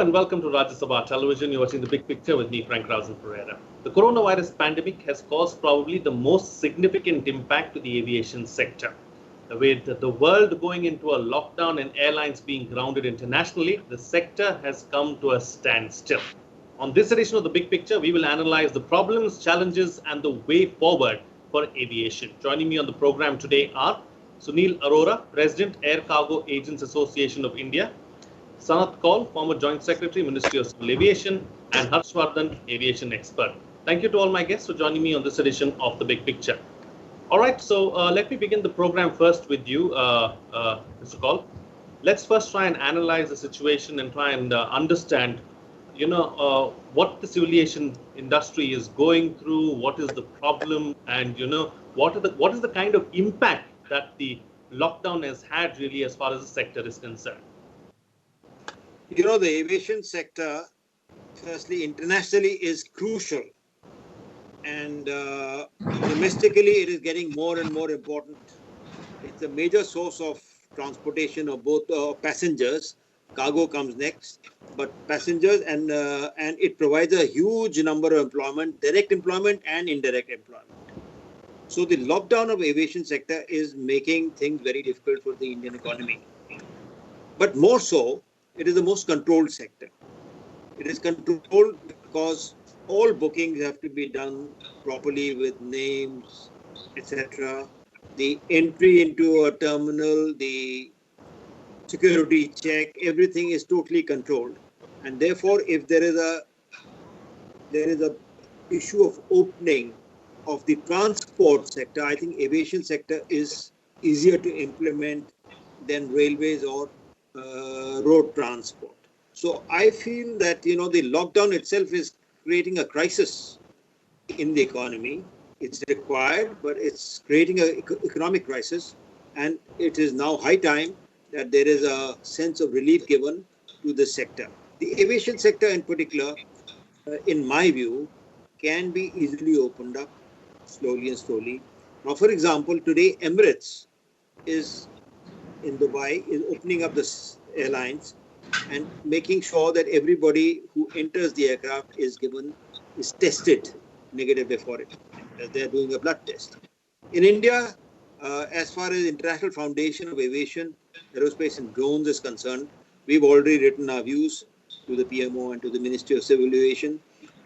and welcome to Rajya Sabha Television. You're watching The Big Picture with me, Rausan Pereira. The coronavirus pandemic has caused probably the most significant impact to the aviation sector. With the world going into a lockdown and airlines being grounded internationally, the sector has come to a standstill. On this edition of The Big Picture, we will analyze the problems, challenges, and the way forward for aviation. Joining me on the program today are Sunil Arora, President, Air Cargo Agents Association of India; Sanat, Kaul, former Joint Secretary, Ministry of Civil Aviation; and Vardhan, aviation expert. Thank you to all my guests for joining me on this edition of The Big Picture. All right, so let me begin the program first with you, Mr. Kaul. Let's first try and analyze the situation and try and understand, what the civil aviation industry is going through, what is the problem, and what is the kind of impact that the lockdown has had really as far as the sector is concerned. The aviation sector, firstly, internationally is crucial. And domestically, it is getting more and more important. It's a major source of transportation of both passengers. Cargo comes next, but passengers, and it provides a huge number of employment, direct employment and indirect employment. So the lockdown of aviation sector is making things very difficult for the Indian economy. But more so, it is the most controlled sector. It is controlled because all bookings have to be done properly with names, etc. The entry into a terminal, the security check, everything is totally controlled. And therefore, if there is a issue of opening of the transport sector, I think aviation sector is easier to implement than railways or road transport. So I feel that the lockdown itself is creating a crisis in the economy. It's required, but it's creating an economic crisis, and it is now high time that there is a sense of relief given to the sector. The aviation sector in particular, in my view, can be easily opened up slowly and slowly. Now, for example, today Emirates is in Dubai is opening up the airlines and making sure that everybody who enters the aircraft is tested negative before it. They're doing a blood test. In India, as far as International Foundation of Aviation, Aerospace and Drones is concerned, we've already written our views to the PMO and to the Ministry of Civil Aviation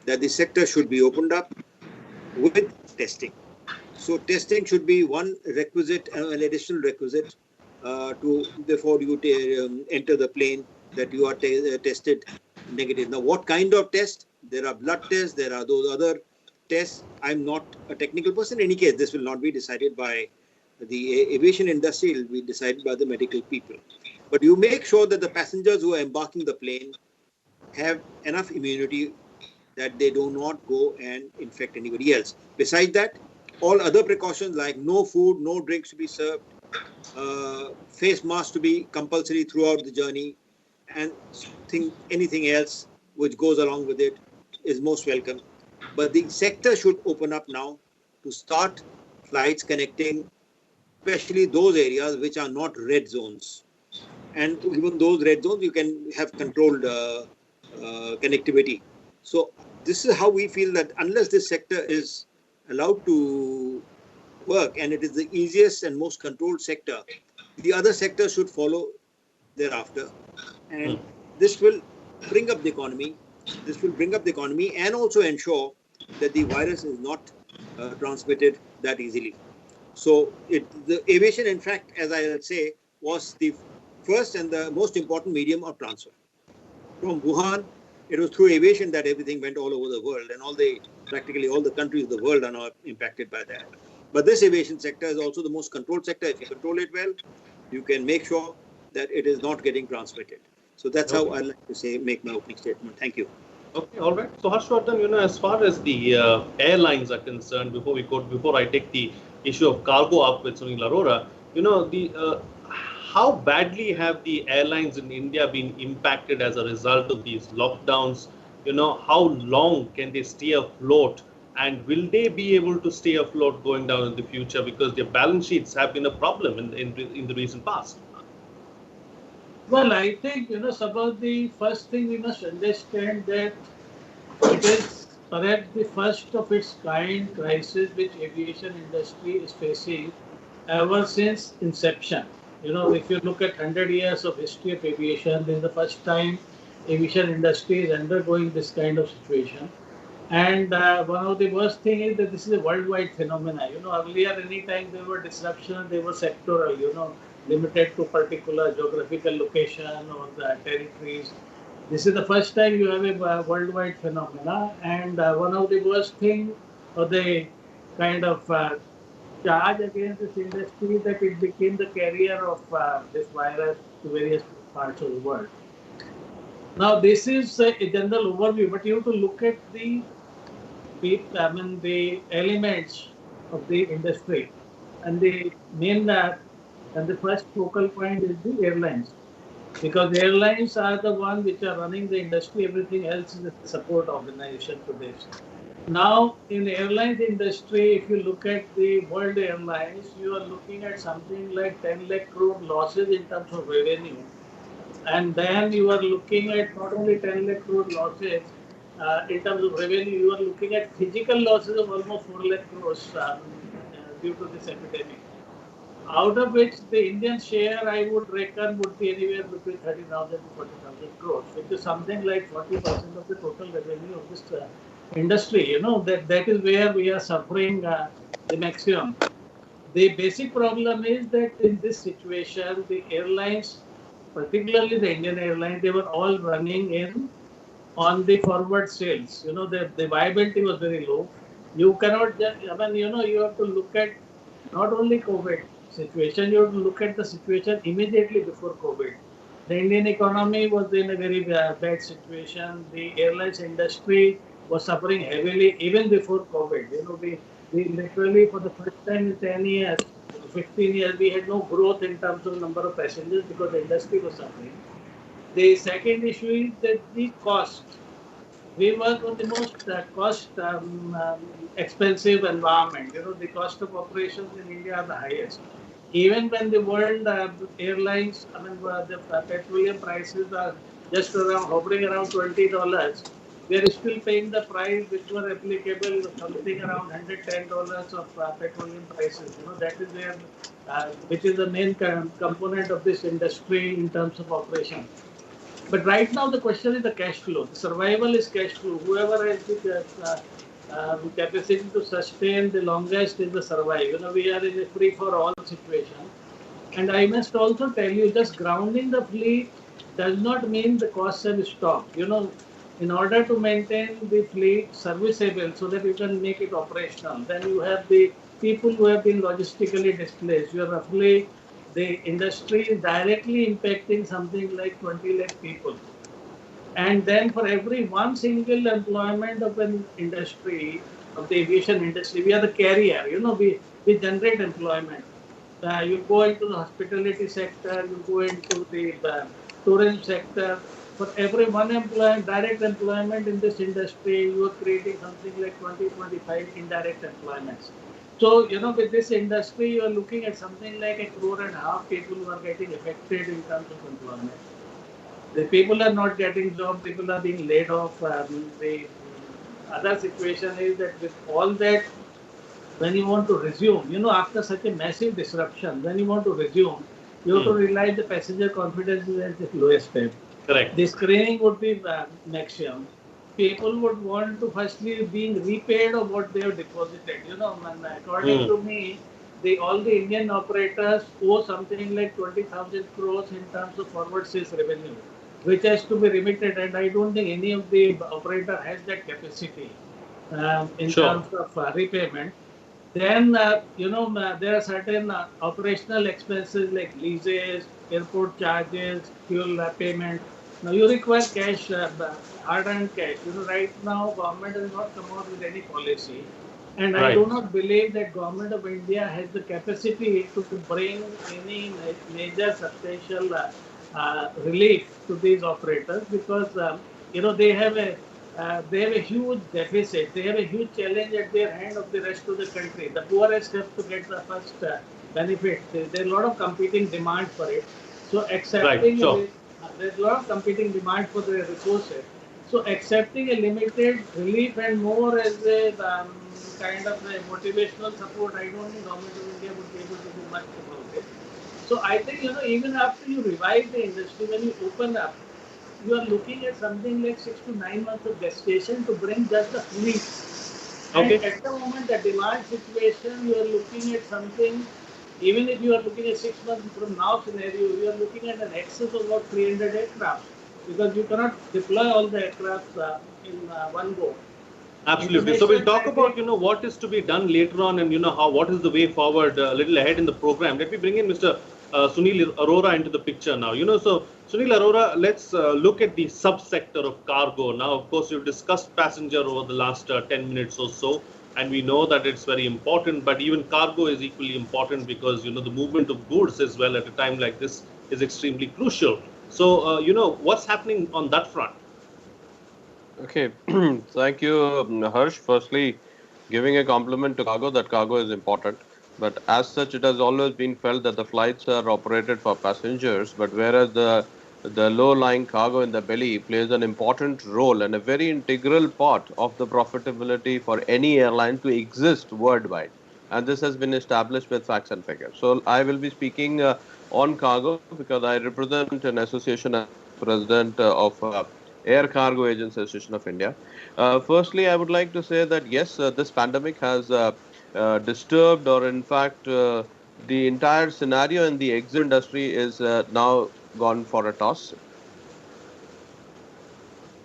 that the sector should be opened up with testing. So testing should be one requisite, an additional requisite before you enter the plane, that you are tested negative. Now, what kind of test? There are blood tests, there are those other tests. I'm not a technical person. In any case, this will not be decided by the aviation industry, it will be decided by the medical people. But you make sure that the passengers who are embarking the plane have enough immunity that they do not go and infect anybody else. Besides that, all other precautions like no food, no drinks to be served, face mask to be compulsory throughout the journey, and anything else which goes along with it is most welcome. But the sector should open up now to start flights connecting, especially those areas which are not red zones. And even those red zones, you can have controlled connectivity. So this is how we feel that unless this sector is allowed to work, and it is the easiest and most controlled sector, the other sectors should follow thereafter. And this will bring up the economy. This will bring up the economy and also ensure that the virus is not transmitted that easily. So the aviation, in fact, as I would say, was the first and the most important medium of transfer. From Wuhan, it was through aviation that everything went all over the world, and practically all the countries of the world are now impacted by that. But this aviation sector is also the most controlled sector. If you control it well, you can make sure that it is not getting transmitted. So that's how I like to make my opening statement. Thank you. Okay, all right. So Harshvardhan, as far as the airlines are concerned, before I take the issue of cargo up with Sunil Arora, how badly have the airlines in India been impacted as a result of these lockdowns? How long can they stay afloat, and will they be able to stay afloat going down in the future, because their balance sheets have been a problem in the recent past? Well, I think, some of the first thing we must understand that it is perhaps the first of its kind crisis which aviation industry is facing ever since inception. If you look at 100 years of history of aviation, this is the first time aviation industry is undergoing this kind of situation. And one of the worst thing is that this is a worldwide phenomena. Earlier, anytime there were disruptions, they were sectoral, limited to particular geographical location or the territories. This is the first time you have a worldwide phenomena. And one of the worst thing or the kind of charge against this industry that it became the carrier of this virus to various parts of the world. Now, this is a general overview, but you have to look at the elements of the industry, and the main and the first focal point is the airlines, because airlines are the one which are running the industry. Everything else is a support organization to this. Now, in the airlines industry, if you look at the world airlines, you are looking at something like 10 lakh crore losses in terms of revenue. And then you are looking at not only 10 lakh crore losses in terms of revenue, you are looking at physical losses of almost 4 lakh crores due to this epidemic. Out of which the Indian share, I would reckon, would be anywhere between 30,000 to 40,000 crores, which is something like 40% of the total revenue of this industry. That is where we are suffering the maximum. The basic problem is that in this situation, the airlines, particularly the Indian airlines, they were all running in on the forward sales. The viability was very low. You cannot just, you have to look at not only COVID situation, you have to look at the situation immediately before COVID. The Indian economy was in a very bad situation. The airlines industry was suffering heavily even before COVID. We literally for the first time in 10 years, 15 years, we had no growth in terms of number of passengers because the industry was suffering. The second issue is that the cost. We work on the most cost expensive environment. The cost of operations in India are the highest. Even when the world airlines, the petroleum prices are just around hovering around $20, we are still paying the price which were applicable something around $110 of petroleum prices. That is where, which is the main component of this industry in terms of operation. But right now the question is the cash flow. The survival is cash flow. Whoever has the capacity to sustain the longest is the survive. We are in a free for all situation. And I must also tell you, just grounding the fleet does not mean the costs have stopped. In order to maintain the fleet serviceable so that you can make it operational, then you have the people who have been logistically displaced. You are roughly, the industry is directly impacting something like 20 lakh people. And then for every one single employment of an industry, of the aviation industry, we are the carrier. We generate employment. You go into the hospitality sector, you go into the tourism sector. For every one direct employment in this industry, you are creating something like 20, 25 indirect employments. So, with this industry, you are looking at something like 1.5 crore people who are getting affected in terms of employment. The people are not getting jobs, people are being laid off. The other situation is that with all that, when you want to resume, after such a massive disruption, when you want to resume, you have to realize the passenger confidence is at the lowest step. Correct. The screening would be maximum. People would want to firstly being repaid of what they have deposited. And according to me, all the Indian operators owe something like 20,000 crores in terms of forward sales revenue, which has to be remitted. And I don't think any of the operator has that capacity in terms of repayment. Then, there are certain operational expenses like leases, airport charges, fuel payment. Now, you require cash, hard-earned cash. Right now, government has not come out with any policy. And I do not believe that government of India has the capacity to bring any major substantial relief to these operators because, they have a huge deficit. They have a huge challenge at their hand of the rest of the country. The poorest have to get the first benefit. There are a lot of competing demands for it. So accepting There's a lot of competing demand for the resources. So accepting a limited relief and more as a kind of a motivational support, I don't think government of India would be able to do much about it. So I think, even after you revive the industry, when you open up, you are looking at something like 6 to 9 months of gestation to bring just the fleet. And Okay. at the moment, the demand situation, you are looking at something, even if you are looking at 6 months from now scenario, you are looking at an excess of about 300 aircraft because you cannot deploy all the aircraft in one go. Absolutely. So we'll International talk about, traffic. what is to be done later on, and what is the way forward a little ahead in the program. Let me bring in Mr. Sunil Arora into the picture now. So Sunil Arora, let's look at the subsector of cargo. Now, of course, we've discussed passenger over the last 10 minutes or so, and we know that it's very important, but even cargo is equally important because, the movement of goods as well at a time like this is extremely crucial. So, what's happening on that front? Okay, thank you, Harsh. Firstly, giving a compliment to cargo, that cargo is important. But as such, it has always been felt that the flights are operated for passengers, but whereas the low-lying cargo in the belly plays an important role and a very integral part of the profitability for any airline to exist worldwide. And this has been established with facts and figures. So I will be speaking on cargo because I represent an association as president of Air Cargo Agents Association of India. Firstly, I would like to say that yes, this pandemic has disturbed, or in fact, the entire scenario in the exit industry is now gone for a toss.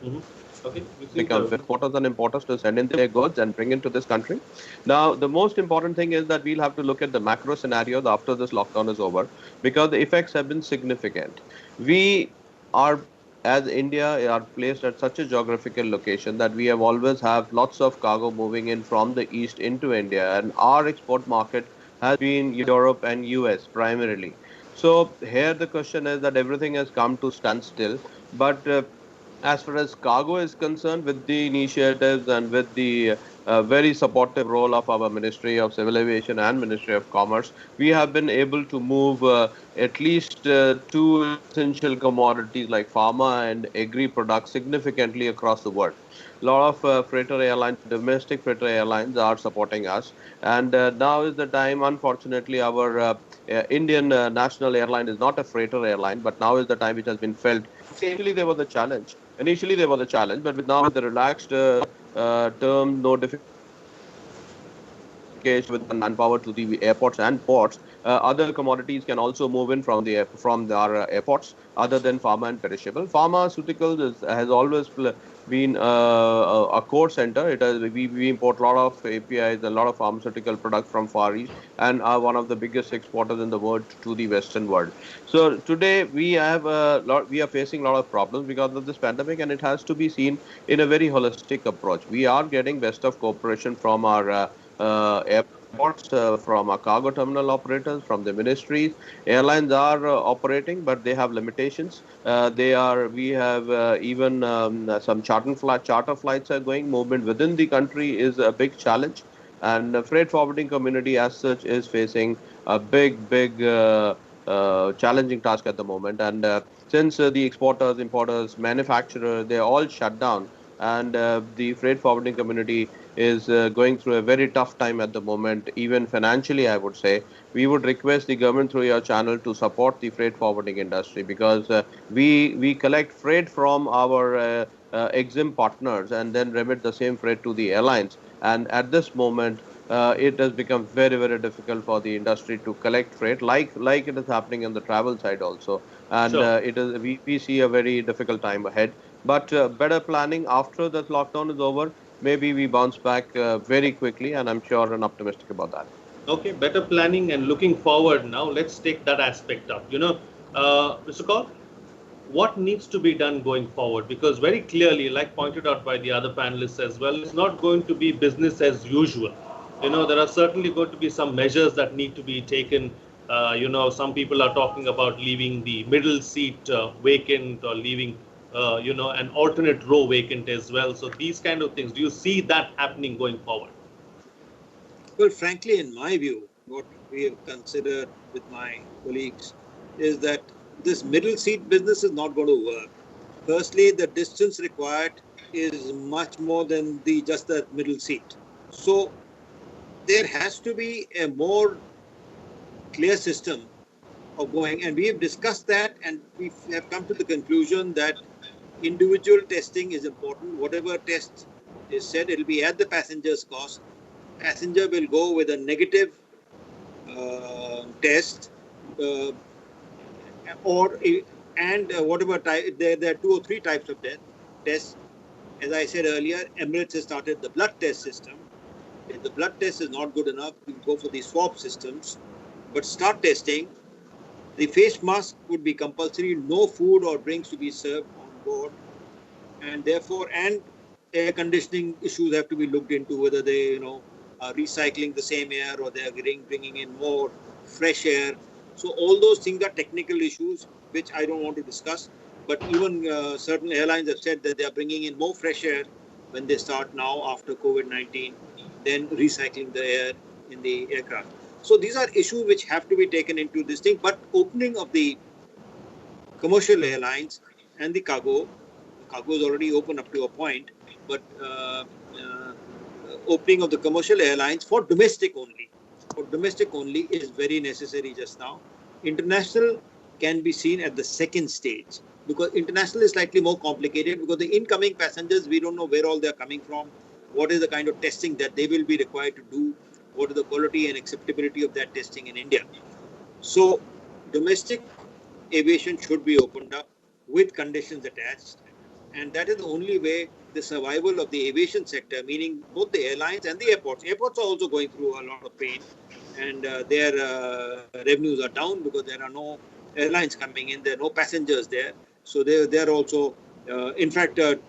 Hmm. Okay, you seem Become to. exporters and importers to send in their goods and bring into this country. Now, the most important thing is that we'll have to look at the macro scenario after this lockdown is over because the effects have been significant. We are, as India, are placed at such a geographical location that we have always have lots of cargo moving in from the east into India, and our export market has been Europe and US primarily. So here the question is that everything has come to standstill, but as far as cargo is concerned, with the initiatives and with the very supportive role of our Ministry of Civil Aviation and Ministry of Commerce, we have been able to move at least two essential commodities like pharma and agri products significantly across the world. A lot of freighter airlines, domestic freighter airlines, are supporting us. And now is the time. Unfortunately, our Indian national airline is not a freighter airline, but now is the time which has been felt. Initially, there was a challenge. Initially, there was a challenge, but with now with the relaxed term notification with manpower to the airports and ports, other commodities can also move in from our airports, other than pharma and perishable. Pharmaceuticals has always been a core center. We import a lot of APIs, a lot of pharmaceutical products from Far East, and are one of the biggest exporters in the world to the Western world. So today we are facing a lot of problems because of this pandemic, and it has to be seen in a very holistic approach. We are getting best of cooperation from our airports, from our cargo terminal operators, from the ministries. Airlines are operating, but they have limitations. We have even some charter flights are going. Movement within the country is a big challenge. And the freight forwarding community as such is facing a big challenging task at the moment. And since the exporters, importers, manufacturers, they all shut down, and the freight forwarding community is going through a very tough time at the moment, even financially, I would say. We would request the government through your channel to support the freight forwarding industry because we collect freight from our exim partners and then remit the same freight to the airlines. And at this moment, it has become very difficult for the industry to collect freight, like it is happening on the travel side also. And Sure. we see a very difficult time ahead. But better planning after this lockdown is over, maybe we bounce back very quickly, and I'm sure and optimistic about that. Okay, better planning and looking forward now. Let's take that aspect up. Mr. Kaul, what needs to be done going forward? Because very clearly, like pointed out by the other panelists as well, it's not going to be business as usual. There are certainly going to be some measures that need to be taken. Some people are talking about leaving the middle seat vacant or leaving, an alternate row vacant as well. So these kind of things, do you see that happening going forward? Well, frankly, in my view, what we have considered with my colleagues is that this middle seat business is not going to work. Firstly, the distance required is much more than just the middle seat. So there has to be a more clear system of going, and we have discussed that, and we have come to the conclusion that individual testing is important. Whatever test is said, it will be at the passenger's cost. Passenger will go with a negative test, whatever type. There are 2 or 3 types of tests. As I said earlier, Emirates has started the blood test system. If the blood test is not good enough, we go for the swab systems. But start testing. The face mask would be compulsory. No food or drinks to be served on board, and therefore, and air conditioning issues have to be looked into, whether they, are recycling the same air or they are bringing in more fresh air. So all those things are technical issues which I don't want to discuss. But even certain airlines have said that they are bringing in more fresh air when they start now after COVID-19 than recycling the air in the aircraft. So these are issues which have to be taken into this thing. But opening of the commercial airlines and the cargo is already open up to a point, but opening of the commercial airlines for domestic only is very necessary just now. International can be seen at the second stage, because international is slightly more complicated, because the incoming passengers, we don't know where all they're coming from, what is the kind of testing that they will be required to do, what is the quality and acceptability of that testing in India. So domestic aviation should be opened up with conditions attached, and that is the only way the survival of the aviation sector, meaning both the airlines and the airports. Airports are also going through a lot of pain, and their revenues are down because there are no airlines coming in, there are no passengers there. So they're also, in fact, 2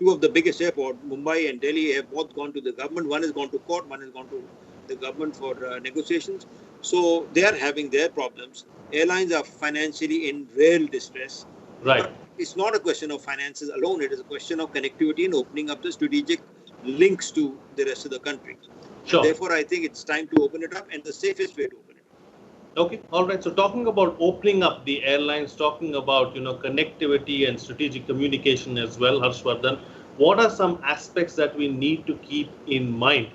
of the biggest airports, Mumbai and Delhi, have both gone to the government. One has gone to court, one has gone to the government for negotiations. So they are having their problems. Airlines are financially in real distress. Right. But it's not a question of finances alone. It is a question of connectivity and opening up the strategic links to the rest of the country. Sure. Therefore, I think it's time to open it up, and the safest way to open it up. Okay, all right. So talking about opening up the airlines, talking about connectivity and strategic communication as well, Harshvardhan, what are some aspects that we need to keep in mind?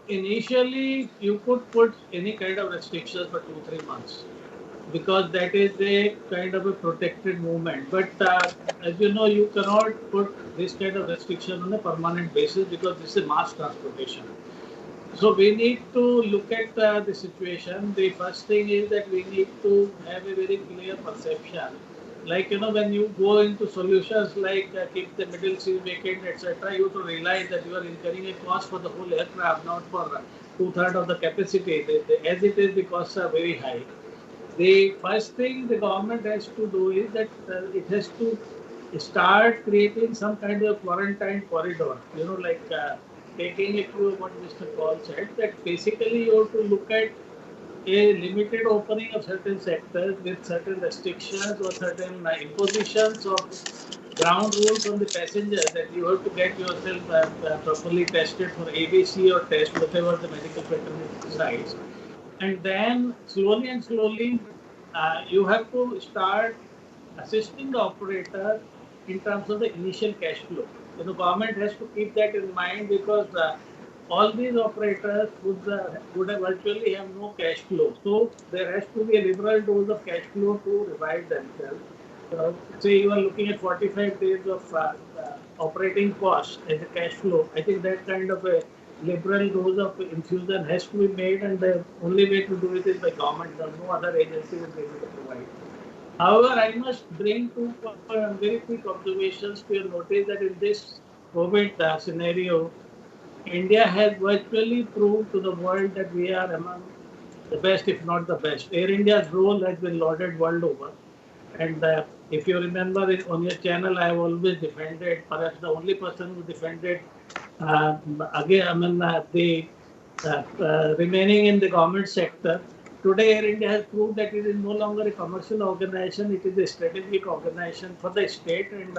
Initially you could put any kind of restrictions for 2-3 months, because that is a kind of a protected movement. But as you know, you cannot put this kind of restriction on a permanent basis, because this is mass transportation. So we need to look at the situation. The first thing is that we need to have a very clear perception. Like, when you go into solutions like keep the middle seat vacant, etc., you have to realize that you are incurring a cost for the whole aircraft, not for 2/3 of the capacity. As it is, the costs are very high. The first thing the government has to do is that it has to start creating some kind of quarantine corridor, taking it to what Mr. Kaul said, that basically you have to look at a limited opening of certain sectors with certain restrictions or certain impositions of ground rules on the passengers, that you have to get yourself properly tested for ABC or test whatever the medical fraternity decides. And then slowly, you have to start assisting the operator in terms of the initial cash flow. The government has to keep that in mind, because all these operators would have virtually have no cash flow. So there has to be a liberal dose of cash flow to revive themselves. Say you are looking at 45 days of operating costs as a cash flow. I think that kind of a liberal dose of infusion has to be made, and the only way to do it is by government. No other agency will be able to provide. However, I must bring two very quick observations to your notice, that in this COVID scenario, India has virtually proved to the world that we are among the best, if not the best. Air India's role has been lauded world over. And if you remember on your channel, I have always defended, perhaps the only person who defended, the remaining in the government sector. Today, Air India has proved that it is no longer a commercial organization, it is a strategic organization for the state, and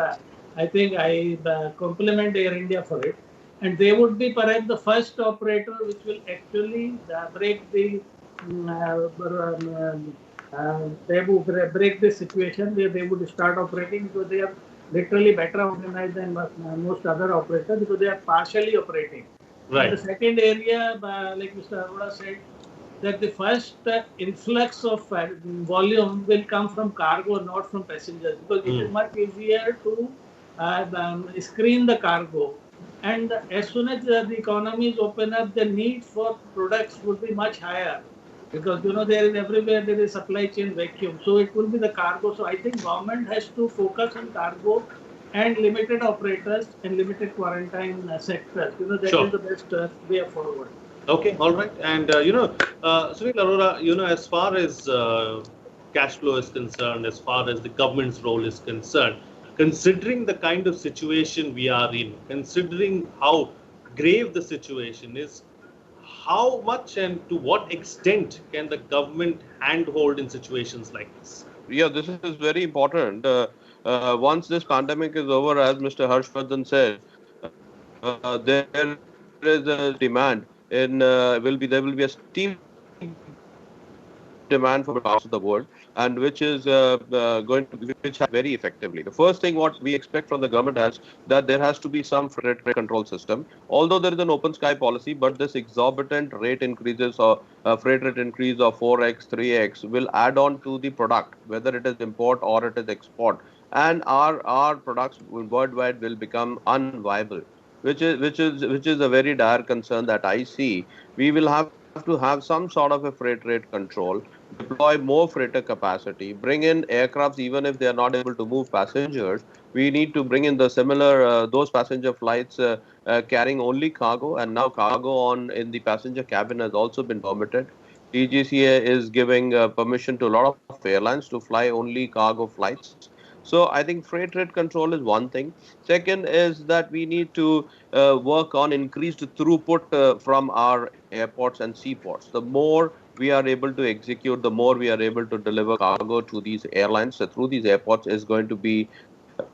I think I compliment Air India for it. And they would be perhaps the first operator which will actually break the they would break this situation where they would start operating because they are literally better organized than most other operators because they are partially operating. And the Right. second area, like Mr. Arora said, that the first influx of volume will come from cargo, not from passengers, because it is much easier to screen the cargo. And as soon as the economies open up, the need for products would be much higher because there is everywhere there is supply chain vacuum. So it will be the cargo. So I think government has to focus on cargo and limited operators and limited quarantine sectors. That is Sure. the best way forward. Okay, all right. And, Sunil Arora, as far as cash flow is concerned, as far as the government's role is concerned, considering the kind of situation we are in, considering how grave the situation is, how much and to what extent can the government handhold in situations like this? Yeah, this is very important. Once this pandemic is over, as Mr. Harshvardhan said, there is a demand there will be a steep demand from different parts of the world, and which is going to which has very effectively. The first thing what we expect from the government is that there has to be some freight rate control system. Although there is an open sky policy, but this exorbitant rate increases or freight rate increase of 4x, 3x will add on to the product, whether it is import or it is export, and our products worldwide will become unviable, which is a very dire concern that I see. We will have to have some sort of a freight rate control, deploy more freighter capacity, bring in aircrafts even if they are not able to move passengers. We need to bring in the similar those passenger flights carrying only cargo, and now cargo on in the passenger cabin has also been permitted. DGCA is giving permission to a lot of airlines to fly only cargo flights. So I think freight rate control is one thing. Second is that we need to work on increased throughput from our airports and seaports. The more we are able to execute, the more we are able to deliver cargo to these airlines through these airports is going to be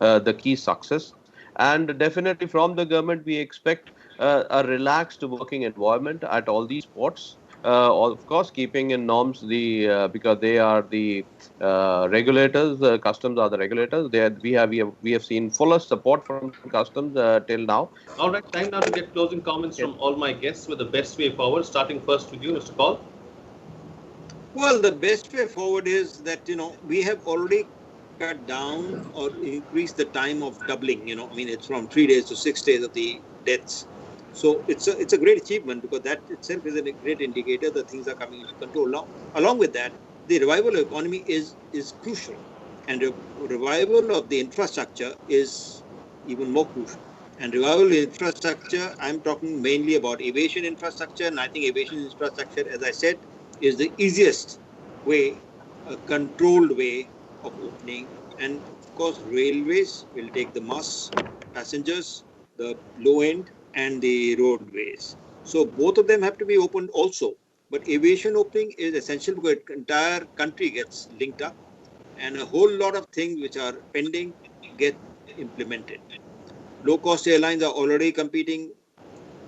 the key success. And definitely from the government, we expect a relaxed working environment at all these ports. Of course, keeping in norms because they are the regulators. Customs are the regulators. We have seen fuller support from customs till now. All right, time now to get closing comments Yes. from all my guests with the best way forward, starting first with you, Mr. Kaul. Well, the best way forward is that, we have already cut down or increased the time of doubling, I mean, it's from 3 days to 6 days of the deaths. So it's a great achievement because that itself is a great indicator that things are coming into control. Now, along with that, the revival of economy is crucial, and revival of the infrastructure is even more crucial. And revival infrastructure, I'm talking mainly about aviation infrastructure, and I think aviation infrastructure, as I said, is the easiest way, a controlled way of opening. And of course, railways will take the mass passengers, the low end, and the roadways. So both of them have to be opened also. But aviation opening is essential because the entire country gets linked up, and a whole lot of things which are pending get implemented. Low-cost airlines are already competing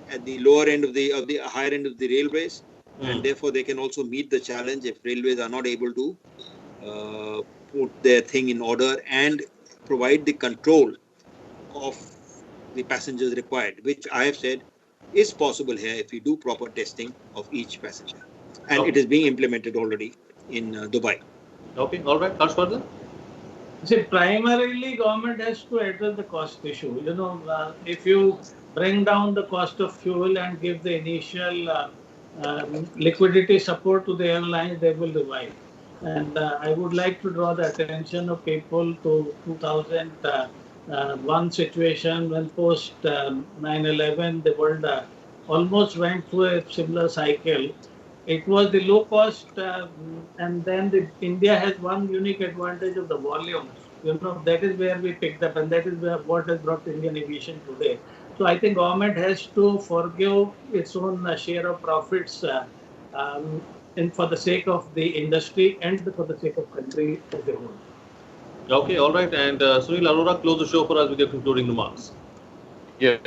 at the lower end of the higher end of the railways, and therefore they can also meet the challenge if railways are not able to put their thing in order and provide the control of the passengers required, which I have said is possible here if we do proper testing of each passenger. And it is being implemented already in Dubai. Okay, all right, Harshvardhan. See, primarily government has to address the cost issue. If you bring down the cost of fuel and give the initial liquidity support to the airlines, they will revive. And I would like to draw the attention of people to 2001 situation when post 9/11 the world almost went through a similar cycle. It was the low cost, and then India has one unique advantage of the volumes. That is where we picked up, and that is what has brought Indian aviation today. So I think government has to forgive its own share of profits, and for the sake of the industry and for the sake of country as a whole. Okay, all right. And Sunil Arora, close the show for us with your concluding remarks. Yeah.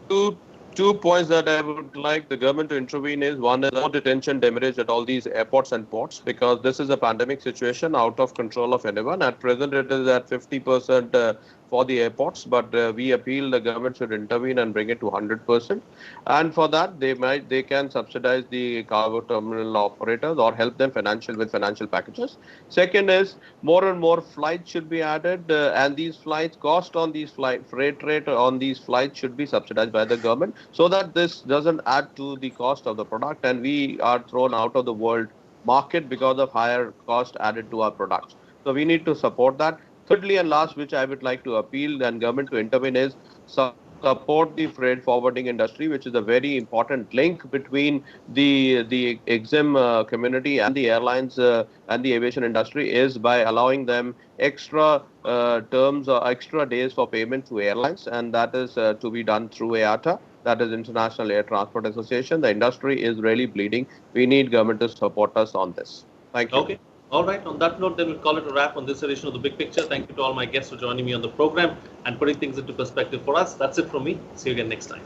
To Two points that I would like the government to intervene is one is no detention demurrage at all these airports and ports, because this is a pandemic situation out of control of anyone. At present, it is at 50% for the airports, but we appeal the government should intervene and bring it to 100%. And for that, they can subsidize the cargo terminal operators or help them with financial packages. Second is more and more flights should be added, and these flights cost on these freight rate on these flights should be subsidized by the government, so that this doesn't add to the cost of the product and we are thrown out of the world market because of higher cost added to our products. So we need to support that. Thirdly and last, which I would like to appeal and government to intervene is support the freight forwarding industry, which is a very important link between the exim community and the airlines and the aviation industry, is by allowing them extra terms or extra days for payment to airlines, and that is to be done through IATA. That is International Air Transport Association. The industry is really bleeding. We need government to support us on this. Thank you. Okay. All right. On that note, then we'll call it a wrap on this edition of The Big Picture. Thank you to all my guests for joining me on the program and putting things into perspective for us. That's it from me. See you again next time.